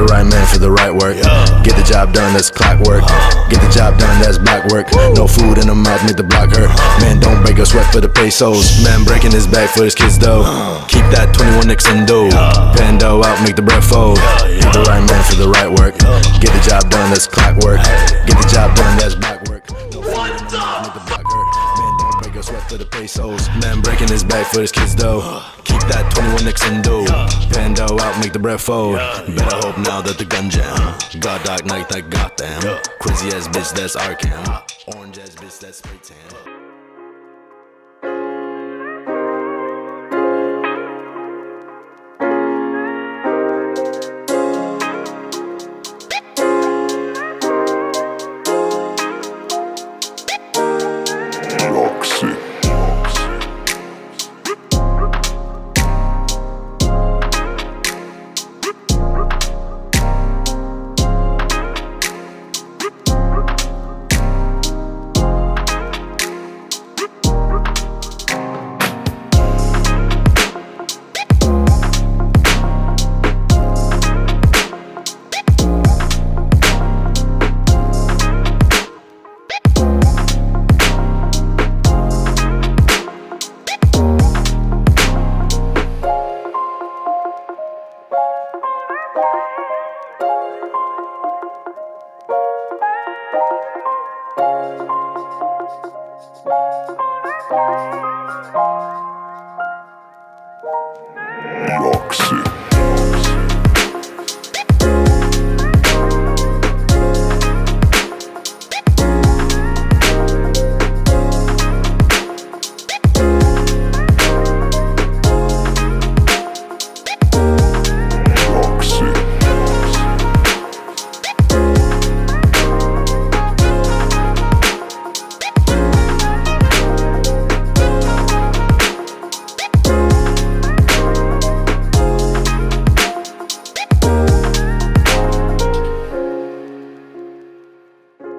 right man for the right work. Get the job done, that's clockwork. Get the job done, that's black work. No food in the mouth, make the block hurt. Man, don't break your sweat for the pesos. Man, breaking his back for his kids though. Keep that 21 nicks in dough. Pando out, make the bread fold. Get the right man for the right work. Get the job done, that's clockwork. Get the job done, that's black work. No food in the mouth, make the block hurt. Man, don't break your sweat for the pesos. Man, breaking his back for his kids though. Keep that 21 nicks in dough. Pando out, make the bread fold. Better hope now that the gun jam. God Dark Knight, that goddamn. Crazy ass bitch, that's Arkham. Orange ass bitch, that's spray tan.